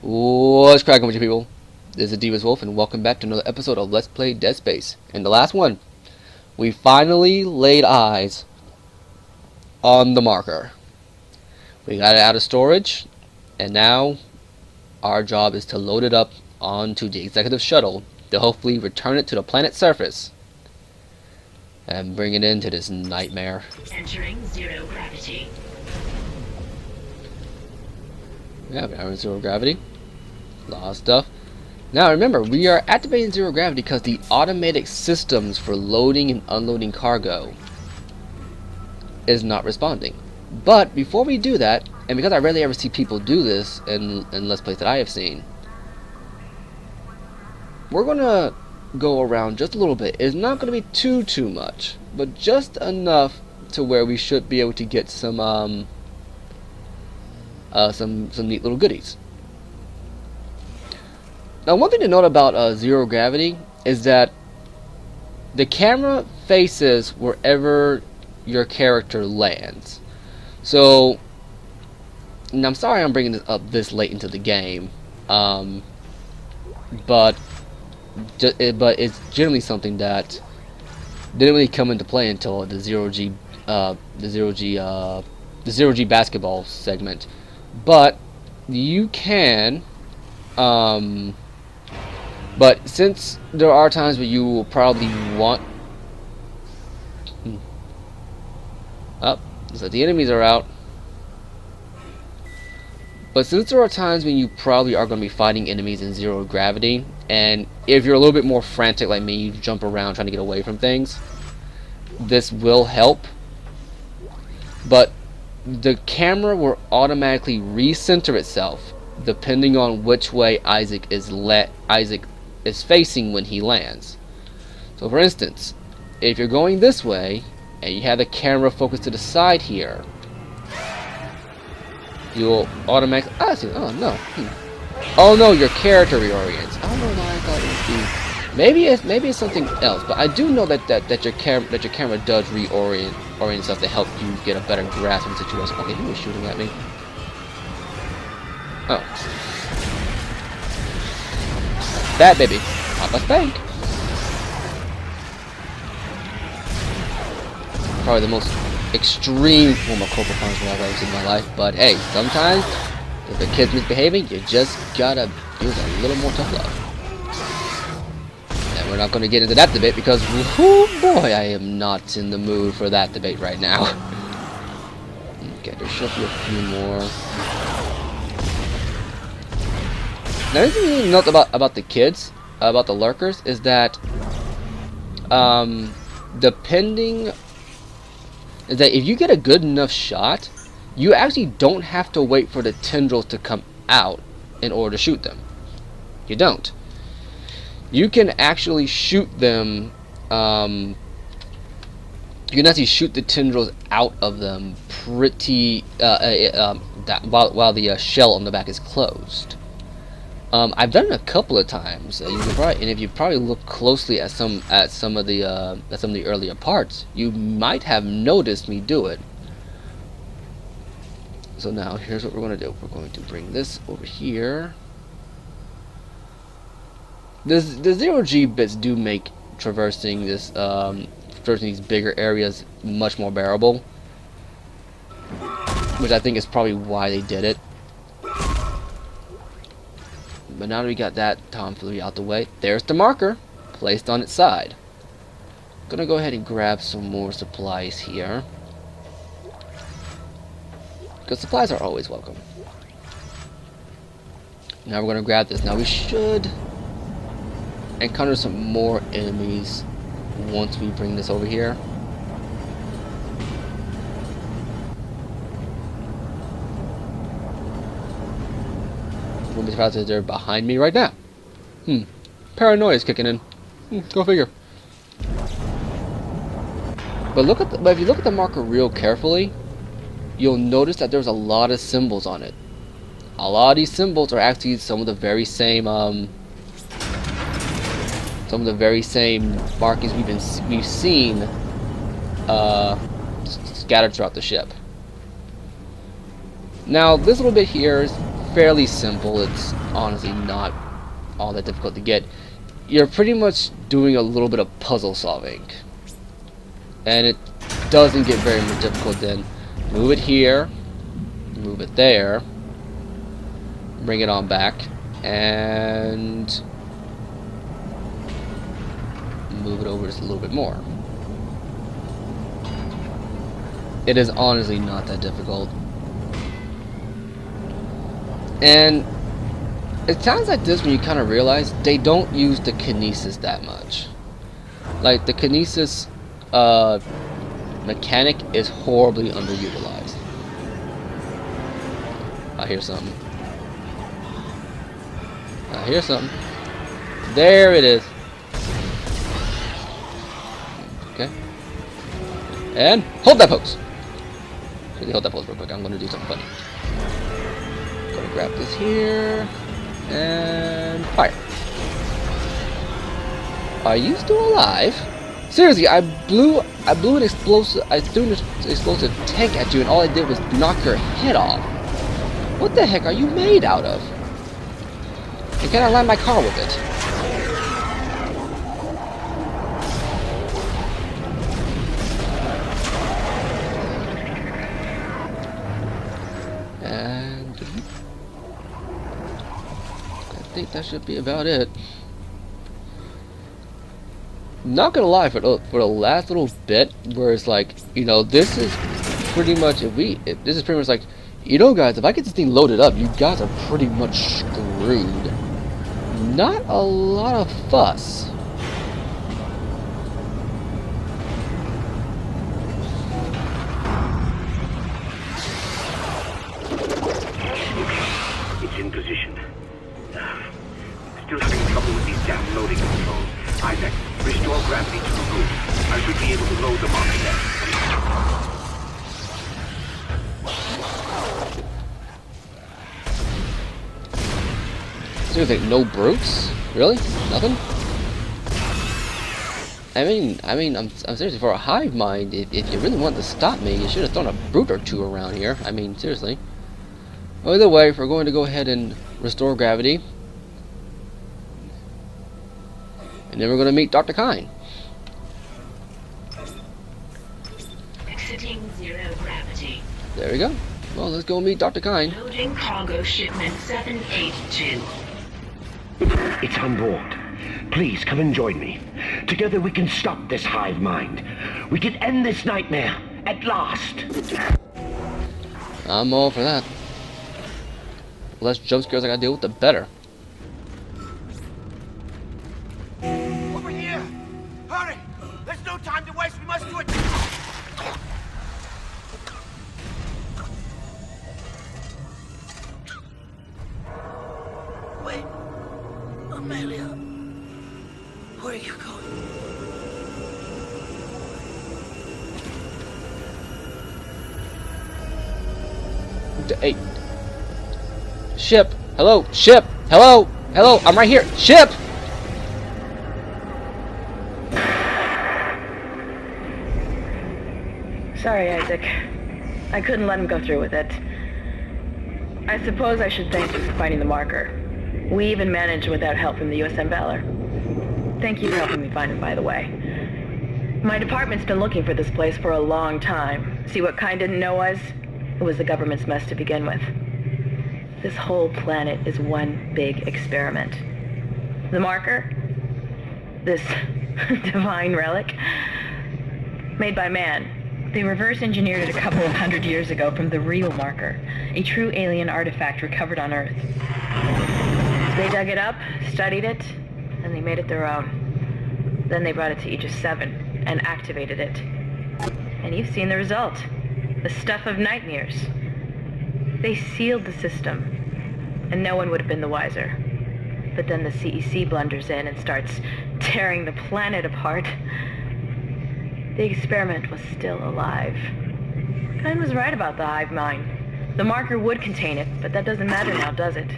What's cracking with you people? This is Divas Wolf and welcome back to another episode of Let's Play Dead Space. And the last one, we finally laid eyes on the marker. We got it out of storage, and now our job is to load it up onto the executive shuttle to hopefully return it to the planet's surface and bring it into this nightmare. Entering zero gravity. Yeah, we're in zero gravity. A lot of stuff. Now remember, we are activating zero gravity because the automatic systems for loading and unloading cargo is not responding. But before we do that, and because I rarely ever see people do this in Let's Plays that I have seen, we're gonna go around just a little bit. It's not gonna be too much, but just enough to where we should be able to get some neat little goodies. Now, one thing to note about zero gravity is that the camera faces wherever your character lands. So, and I'm sorry I'm bringing this up this late into the game, but it's generally something that didn't really come into play until the zero G basketball segment. But you can, but since there are times where you will probably want, so the enemies are out. But since there are times when you probably are going to be fighting enemies in zero gravity, and if you're a little bit more frantic like me, you jump around trying to get away from things, this will help. But the camera will automatically recenter itself depending on which way Isaac is facing when he lands. So for instance, if you're going this way and you have the camera focused to the side here, you'll automatically oh no, your character reorients. I don't know why I thought it would be. Maybe it's something else, but I do know that your camera does orient itself to help you get a better grasp of the situation. Okay, he was shooting at me. Oh, that baby, Papa Spank. Probably the most extreme form of corporal punishment I've ever seen in my life. But hey, sometimes if the kid's misbehaving, you just gotta use a little more tough love. We're not going to get into that debate because, oh boy, I am not in the mood for that debate right now. Okay, there should be a few more. Now, the thing to note about the kids, about the lurkers, is that, if you get a good enough shot, you actually don't have to wait for the tendrils to come out in order to shoot them. You don't. You can actually shoot them, you can actually shoot the tendrils out of them pretty, while the shell on the back is closed. I've done it a couple of times. You can probably, and if you probably look closely at some of the earlier parts, you might have noticed me do it. So now here's what we're going to do. We're going to bring this over here. The zero G bits do make traversing these bigger areas much more bearable, which I think is probably why they did it. But now that we got that tomfoolery out the way, there's the marker placed on its side. Gonna go ahead and grab some more supplies here, because supplies are always welcome. Now we're gonna grab this. Now we should encounter some more enemies once we bring this over here. Wouldn't be surprised if they're behind me right now. Paranoia is kicking in. Go figure. But if you look at the marker real carefully, you'll notice that there's a lot of symbols on it. A lot of these symbols are actually some of the very same markings we've seen scattered throughout the ship. Now this little bit here is fairly simple. It's honestly not all that difficult to get. You're pretty much doing a little bit of puzzle solving. And it doesn't get very much difficult then. Move it here, move it there, bring it on back, and move it over just a little bit more. It is honestly not that difficult. And it sounds like this when you kind of realize they don't use the kinesis that much. Like, the kinesis mechanic is horribly underutilized. I hear something. I hear something. There it is. Okay. And hold that pose. Really hold that pose real quick. I'm going to do something funny. Gonna grab this here and fire. Are you still alive? Seriously, I threw an explosive tank at you, and all I did was knock your head off. What the heck are you made out of? And can I land my car with it? And I think that should be about it. Not gonna lie, for the last little bit, where it's like, you know, this is pretty much this is pretty much like, you know, guys, if I get this thing loaded up, you guys are pretty much screwed. Not a lot of fuss. It's in position. Still having trouble with these damn loading controls. Isaac, restore gravity to the roof. I should be able to load them onto that. Seriously, no brutes? Really? Nothing? I mean, I'm seriously, for a hive mind, if you really wanted to stop me, you should have thrown a brute or two around here. I mean, seriously. Either way, we're going to go ahead and restore gravity. And then we're going to meet Dr. Kyne. Exiting 0 gravity. There we go. Well, let's go meet Dr. Kyne. Loading cargo shipment 782. It's on board. Please come and join me. Together we can stop this hive mind. We can end this nightmare at last. I'm all for that. The less jump scares I gotta deal with, the better. Over here! Hurry! There's no time to waste. We must do it. Wait, Amelia, where are you going? Hey. Ship! Hello! Ship! Hello! Hello! I'm right here! Ship! Sorry, Isaac. I couldn't let him go through with it. I suppose I should thank you for finding the marker. We even managed without help from the USM Valor. Thank you for helping me find him, by the way. My department's been looking for this place for a long time. See, what Kyne didn't know was, it was the government's mess to begin with. This whole planet is one big experiment. The marker, this divine relic, made by man. They reverse engineered it a couple of hundred years ago from the real marker, a true alien artifact recovered on Earth. They dug it up, studied it, and they made it their own. Then they brought it to Aegis 7 and activated it. And you've seen the result. The stuff of nightmares. They sealed the system, and no one would have been the wiser. But then the CEC blunders in and starts tearing the planet apart. The experiment was still alive. Kyne was right about the hive mind. The marker would contain it, but that doesn't matter now, does it?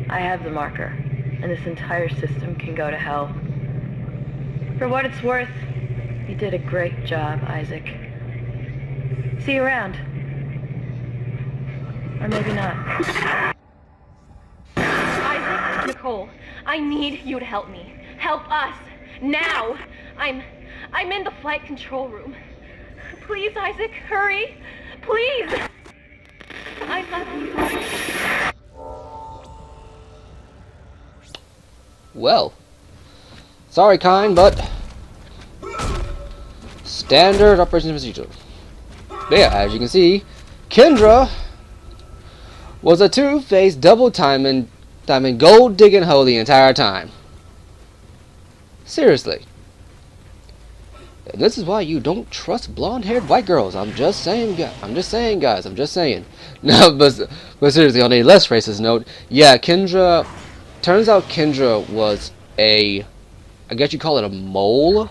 I have the marker, and this entire system can go to hell. For what it's worth, you did a great job, Isaac. See you around. Or maybe not. control. I need you to help me. Help us. Now. I'm in the flight control room. Please, Isaac, hurry. Please. I love you. Well, sorry, kind, but standard operations procedure. But yeah, as you can see, Kendra was a two-faced, double-timing, gold-digging hoe the entire time. Seriously. And this is why you don't trust blonde-haired white girls. I'm just saying, guys. I'm just saying. No, but seriously, on a less racist note, yeah, Kendra. Turns out Kendra was I guess you call it a mole.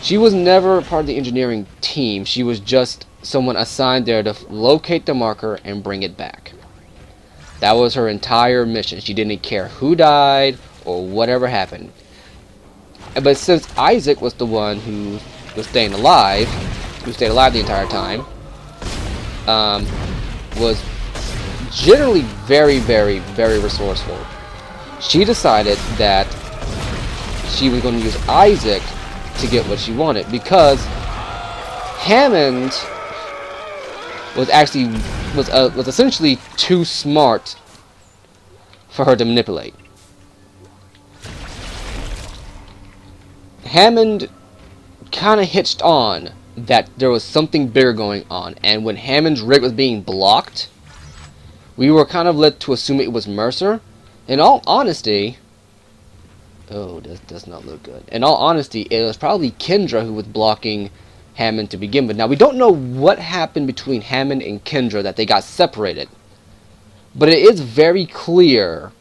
She was never part of the engineering team. She was just someone assigned there to locate the marker and bring it back. That was her entire mission. She didn't care who died or whatever happened. But since Isaac was the one who was staying alive, who stayed alive the entire time, was generally very, very, very resourceful, she decided that she was going to use Isaac to get what she wanted, because Hammond was essentially too smart for her to manipulate. Hammond kind of hitched on that there was something bigger going on, and when Hammond's rig was being blocked, we were kind of led to assume it was Mercer. In all honesty, oh, this does not look good. In all honesty, it was probably Kendra who was blocking Hammond to begin with. Now, we don't know what happened between Hammond and Kendra that they got separated. But it is very clear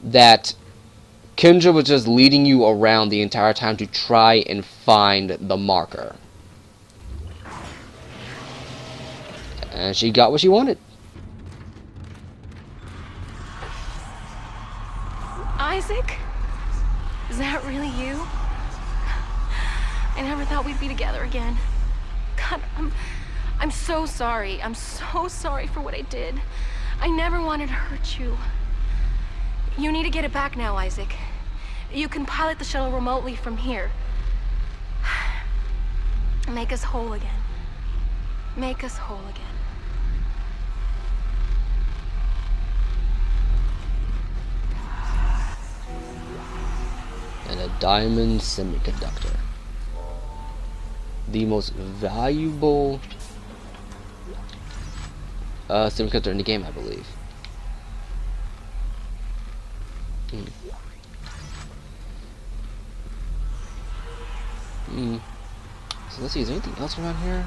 that Kendra was just leading you around the entire time to try and find the marker. And she got what she wanted. Isaac? Is that really you? I never thought we'd be together again. God, I'm so sorry. I'm so sorry for what I did. I never wanted to hurt you. You need to get it back now, Isaac. You can pilot the shuttle remotely from here. Make us whole again. Make us whole again. And a diamond semiconductor. The most valuable semiconductor in the game, I believe. So let's see, is there anything else around here?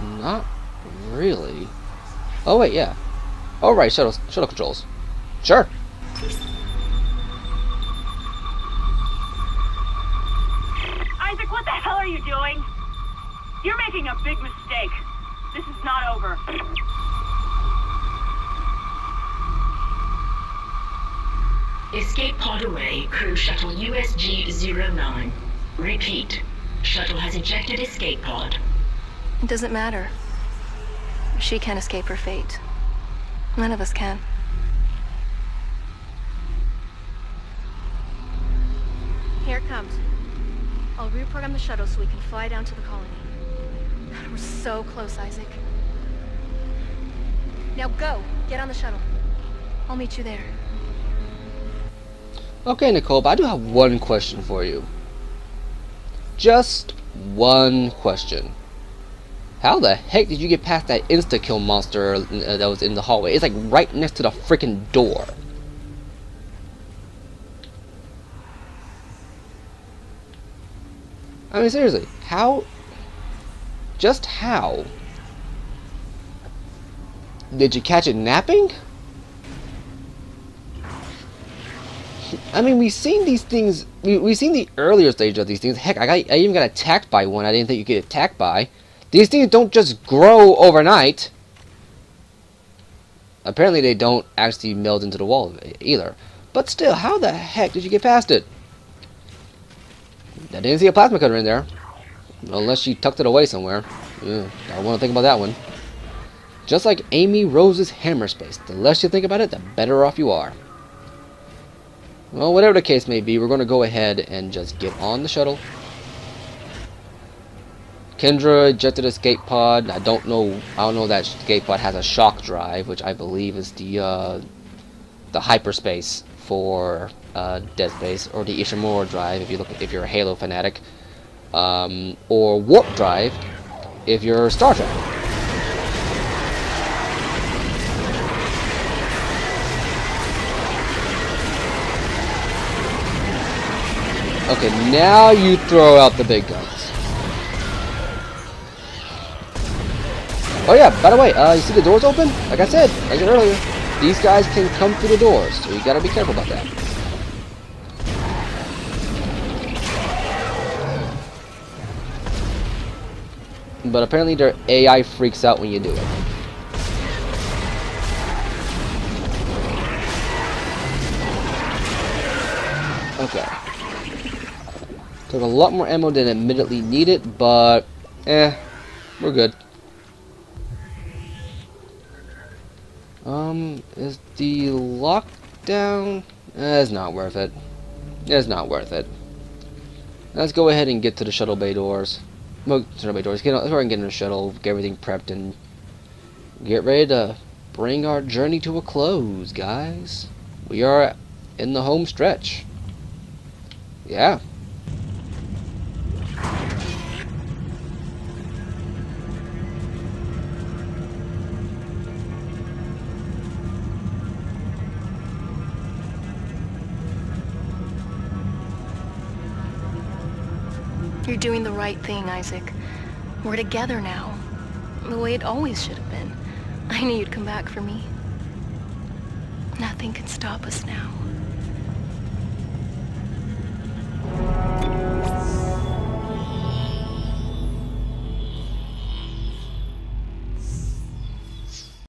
Not really. Oh wait, yeah. Oh right, shuttle controls. Sure. Isaac, what the hell are you doing? You're making a big mistake. This is not over. Escape pod away, crew shuttle USG-09. Repeat. Shuttle has ejected escape pod. It doesn't matter. She can't escape her fate. None of us can. Here it comes. I'll reprogram the shuttle so we can fly down to the colony. We're so close, Isaac. Now go! Get on the shuttle. I'll meet you there. Okay, Nicole, but I do have one question for you. Just one question. How the heck did you get past that insta-kill monster that was in the hallway? It's like right next to the freaking door. I mean, seriously, how? Just how? Did you catch it napping? I mean, we've seen these things, we've seen the earlier stage of these things. Heck, I even got attacked by one I didn't think you could attack by. These things don't just grow overnight. Apparently they don't actually meld into the wall either. But still, how the heck did you get past it? I didn't see a plasma cutter in there. Unless she tucked it away somewhere. Yeah, I don't want to think about that one. Just like Amy Rose's hammer space. The less you think about it, the better off you are. Well, whatever the case may be, we're going to go ahead and just get on the shuttle. Kendra ejected escape pod. I don't know that escape pod has a shock drive, which I believe is the hyperspace for Dead Space, or the Ishimura drive if you're a Halo fanatic, or warp drive if you're Star Trek. Okay, now you throw out the big guns. Oh yeah, by the way, you see the doors open? Like I said earlier, these guys can come through the doors, so you gotta be careful about that. But apparently their AI freaks out when you do it. Okay. Took a lot more ammo than admittedly needed, but we're good. Is the lockdown? It's not worth it. It's not worth it. Let's go ahead and get to the shuttle bay doors. Well, shuttle bay doors. Let's go ahead and get in the shuttle, get everything prepped, and get ready to bring our journey to a close, guys. We are in the home stretch. Yeah. You're doing the right thing, Isaac. We're together now. The way it always should have been. I knew you'd come back for me. Nothing can stop us now.